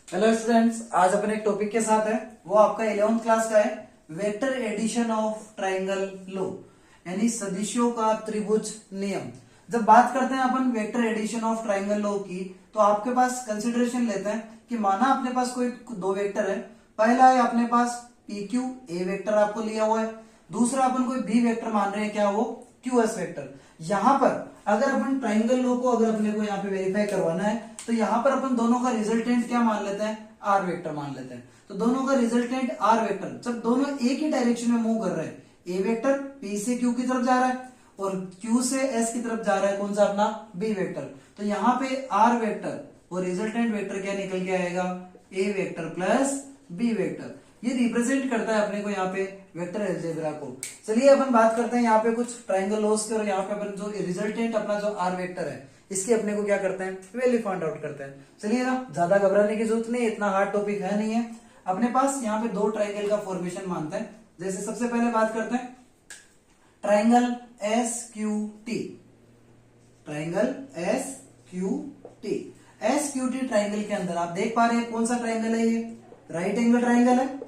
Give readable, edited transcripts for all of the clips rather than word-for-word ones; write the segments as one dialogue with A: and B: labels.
A: Hello students, आज अपन एक topic के साथ है, वो आपका 11th क्लास का है, vector addition of triangle law, यानी सदिशों का त्रिभुज नियम। जब बात करते हैं अपन vector addition of triangle law की, तो आपके पास कंसिडरेशन लेते हैं कि माना अपने पास कोई दो वेक्टर है। पहला है अपने पास पी क्यू ए वेक्टर आपको लिया हुआ है, दूसरा अपन कोई बी वेक्टर मान रहे हैं, क्या वो क्यू एस वेक्टर। यहां पर अगर अपन ट्राइंगल लो को अगर अपने को यहाँ पे वेरीफाई करवाना है, तो यहाँ पर अपन दोनों का रिजल्टेंट क्या मान लेते हैं, आर वेक्टर मान लेते हैं। तो दोनों का रिजल्टेंट आर वेक्टर, जब दोनों एक ही डायरेक्शन में मूव कर रहे हैं, ए वेक्टर पी से क्यू की तरफ जा रहा है और क्यू से एस की तरफ जा रहा है, कौन सा अपना बी वेक्टर। तो यहाँ पे आर वेक्टर और रिजल्टेंट वेक्टर क्या निकल के आएगा, ए वेक्टर प्लस बी वेक्टर। ये रिप्रेजेंट करता है अपने को यहाँ पे वेक्टर अलजेब्रा को। चलिए अपन बात करते हैं यहाँ पे कुछ ट्राइंगल लॉस के, और यहाँ पे अपन जो रिजल्टेंट अपना जो आर वेक्टर है, इसकी अपने को क्या करते हैं, वैल्यू फाइंड आउट करते हैं। चलिए ना, ज्यादा घबराने की जरूरत नहीं, इतना हार्ड टॉपिक है नहीं है। अपने पास यहाँ पे दो ट्राइंगल का फॉर्मेशन मानते हैं। जैसे सबसे पहले बात करते हैं triangle S Q T, triangle S Q T. S Q T triangle के अंदर आप देख पा रहे हैं कौन सा ट्राइंगल है, ये राइट एंगल ट्राइंगल है।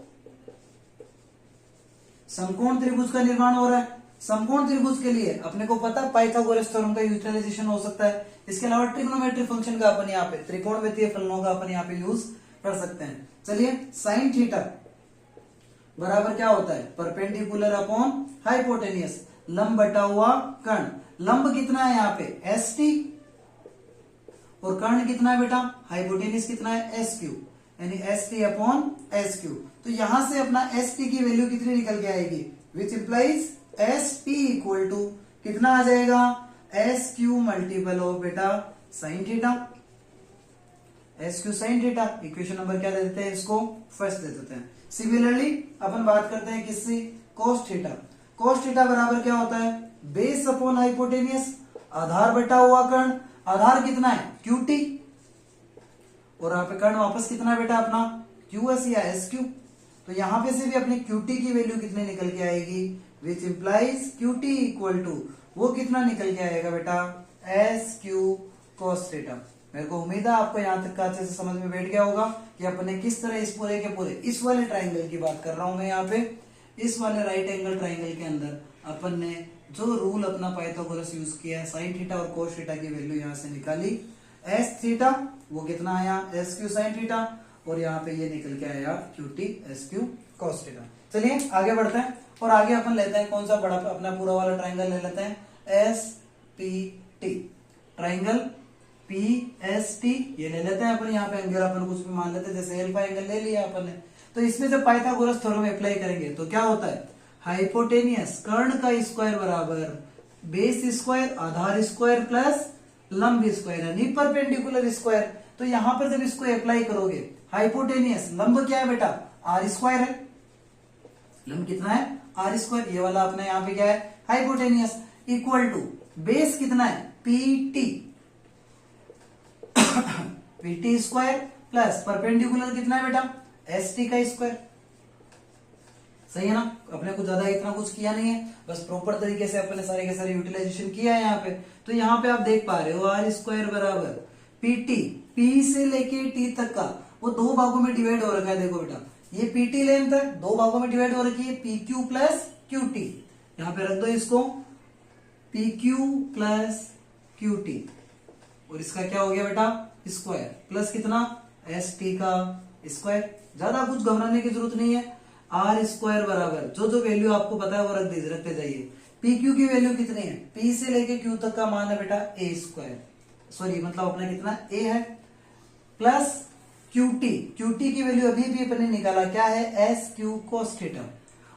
A: समकोण त्रिभुज का निर्माण हो रहा है। समकोण त्रिभुज के लिए अपने को पता पाइथागोरस थ्योरम का यूटिलाइजेशन हो सकता है। इसके अलावा ट्रिग्नोमेट्रिक फंक्शन का अपन यहाँ पे, त्रिकोणमितीय फलनों का अपन यहाँ पे यूज कर सकते हैं। चलिए, साइन थीटा बराबर क्या होता है, परपेंडिकुलर अपॉन हाइपोटेनियस, लंब बटा हुआ कर्ण। लंब कितना है यहाँ पे, एस टी, और कर्ण कितना है बेटा, हाइपोटेनियस कितना है, एस क्यू, यानी S T upon S Q. तो यहां से अपना एस टी की वैल्यू कितनी निकल के आएगी, which implies S T equal to कितना आ जाएगा, S Q multiple of beta sine theta, S Q sine theta. Equation number क्या दे देते हैं, इसको फर्स्ट दे देते हैं। सिमिलरली अपन बात करते हैं किससे, कोस थीटा। कोस थीटा बराबर क्या होता है, बेस अपॉन हाइपोटेनियस, आधार बटा हुआ कर्ण। आधार कितना है, क्यू टी, और यहाँ पे कर्ण वापस कितना है बेटा अपना, क्यू एस या एस क्यू। तो यहां पे से भी अपनी क्यू टी की वैल्यू कितनी निकल के आएगी, which implies Q T equal to, वो कितना निकल के आएगा बेटा, एस क्यू कोस थीटा। मेरे को उम्मीद है आपको यहां तक का अच्छे से समझ में बैठ गया होगा कि अपने किस तरह इस पूरे के पूरे, इस वाले ट्राइंगल की बात कर रहा हूं मैं यहाँ पे, इस वाले राइट एंगल ट्राइंगल के अंदर अपन ने जो रूल अपना पाइथागोरस यूज किया, साइन थीटा और कोस थीटा की वैल्यू यहां से निकाली। एस थीटा वो कितना आया, एस क्यू साइन थीटा, और यहाँ पे ये निकल के आया Q T S Q cos theta. चलिए आगे बढ़ते हैं, और आगे अपन लेते हैं कौन सा बड़ा, अपना पूरा वाला ट्राइंगल ले लेते हैं S P T, triangle P S T ये ले लेते हैं अपन। यहाँ पे एंगल अपन कुछ भी मान लेते हैं, जैसे एल्फा एंगल ले लिया अपन ने। तो इसमें जब पाइथागोरस थ्योरम अप्लाई करेंगे तो क्या होता है, हाइपोटेनियस कर्ण का स्क्वायर बराबर बेस स्क्वायर, आधार स्क्वायर प्लस लंब स्क्वायर, यानी परपेंडिकुलर स्क्वायर। तो यहां पर जब इसको अप्लाई करोगे, हाइपोटेनियस लंब क्या है बेटा, आर स्क्वायर है, लंब कितना है, आर स्क्वायर, ये वाला अपना यहाँ पे क्या है, हाइपोटेनियस, इक्वल टू बेस कितना है, P T, P T square plus perpendicular कितना है बेटा, एस टी का स्क्वायर। सही है ना, अपने को ज्यादा इतना कुछ किया नहीं है, बस प्रॉपर तरीके से अपने सारे के सारे यूटिलाइजेशन किया है यहाँ पे। तो यहाँ पे आप देख पा रहे हो आर स्क्वायर बराबर पीटी, पी से लेके टी तक का वो दो भागों में डिवाइड हो रखा है। देखो बेटा, ये पीटी लेंथ है, दो भागों में डिवाइड हो रखी है, P Q plus Q T. यहाँ पे रख दो इसको, P Q plus Q T, और इसका क्या हो गया बेटा, स्क्वायर प्लस कितना, एस टी का स्क्वायर। ज्यादा कुछ घबराने की जरूरत नहीं है। आर स्क्वायर बराबर जो जो वैल्यू आपको पता है वो रख दीजिए, रखते जाइए। पी क्यू की वैल्यू कितनी है, पी से लेके क्यू तक का मान है बेटा ए स्क्वायर, सॉरी मतलब अपना कितना ए है, plus Q T, Q T की वैल्यू अभी भी अपने निकाला क्या है, एस क्यू कोस थीटा।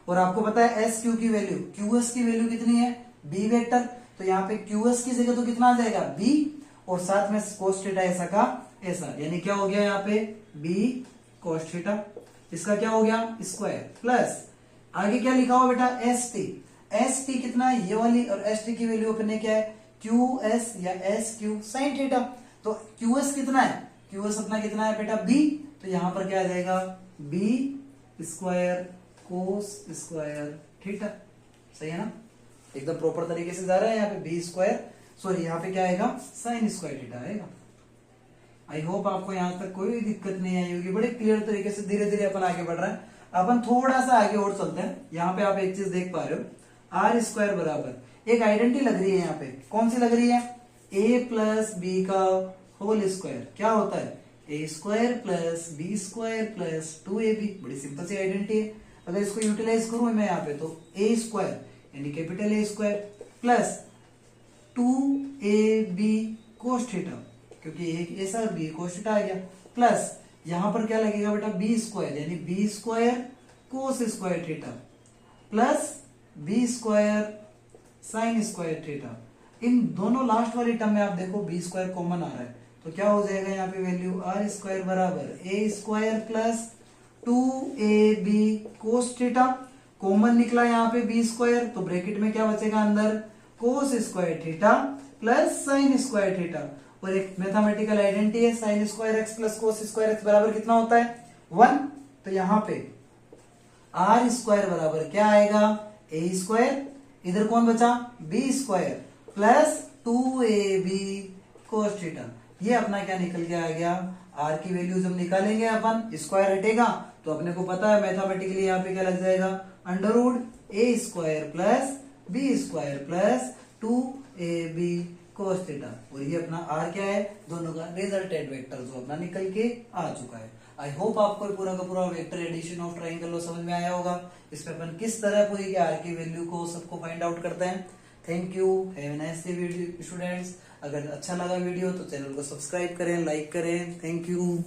A: और आपको पता है एस क्यू की वैल्यू, क्यू एस की वैल्यू कितनी है, बी वेक्टर। तो यहाँ पे क्यू एस की जगह तो कितना आ जाएगा, बी, और साथ में कोस थीटा ऐसा का ऐसा, यानी क्या हो गया यहाँ पे, बी कोस थीटा। इसका क्या हो गया, स्क्वायर, प्लस आगे क्या लिखा हुआ बेटा, एस टी। एस टी कितना है, ये वाली, और एस टी की वैल्यू अपने क्या है, क्यू एस या एस क्यू साइन थीटा। तो क्यू एस कितना है, क्यू एस अपना कितना है बेटा, बी। तो यहां पर क्या आ जाएगा, B square cos square theta. सही है ना, एकदम प्रॉपर तरीके से जा रहा है। यहाँ पे बी स्क्वायर, सॉरी यहाँ पे क्या आएगा, साइन स्क्वायर थीटा आएगा। आई होप आपको यहाँ तक कोई दिक्कत नहीं आई होगी। बड़े क्लियर तरीके से धीरे धीरे अपन आगे बढ़ रहे हैं। अपन थोड़ा सा आगे और चलते हैं। यहाँ पे आप एक चीज देख पा रहे हो, आर स्क्वायर बराबर एक आइडेंटिटी लग रही है यहाँ पे। कौन सी लग रही है? ए प्लस बी का होल स्क्वायर क्या होता है? A square plus B square plus 2ab। बड़ी सिंपल सी आइडेंटिटी है। अगर इसको यूटिलाइज करूं मैं यहाँ पे तो ए स्क्वायर यानी capital A square plus 2ab cos theta, क्योंकि एक ऐसा और बी कोस थीटा आ गया, प्लस यहां पर क्या लगेगा बेटा? बी स्क्वायर यानी B square cos square theta plus B square sine square theta. इन दोनों लास्ट वाली टर्म में आप देखो बी स्क्वायर कॉमन आ रहा है, तो क्या हो जाएगा यहाँ पे वैल्यू? आर स्क्वायर बराबर A square plus 2ab cos theta. Common निकला यहाँ पे बी स्क्वायर, तो ब्रैकेट में क्या बचेगा अंदर? कोस square theta plus sign square theta. और एक मैथमेटिकल आइडेंटिटी है, sine square x plus cos square x बराबर कितना होता है? 1। तो यहाँ पे आर स्क्वायर बराबर क्या आएगा? ए स्क्वायर, इधर कौन बचा? B square plus 2ab cos theta. ये अपना क्या निकल के आ गया? आर की वैल्यू जब निकालेंगे अपन, स्क्वायर हटेगा तो अपने को पता है मैथमेटिकली यहाँ पे क्या लग जाएगा? Under root A square plus B square plus 2ab cos theta. और ये अपना आर क्या है? दोनों का रिजल्टेंट वेक्टर जो अपना निकल के आ चुका है। आई होप आपको पूरा का पूरा वेक्टर एडिशन ऑफ ट्राइंगल समझ में आया होगा। इसमें अपन किस तरह पूरी आर की वैल्यू को सबको फाइंड आउट करते हैं। Thank you, have a nice day students. अगर अच्छा लगा वीडियो तो चैनल को सब्सक्राइब करें, लाइक करें। Thank you.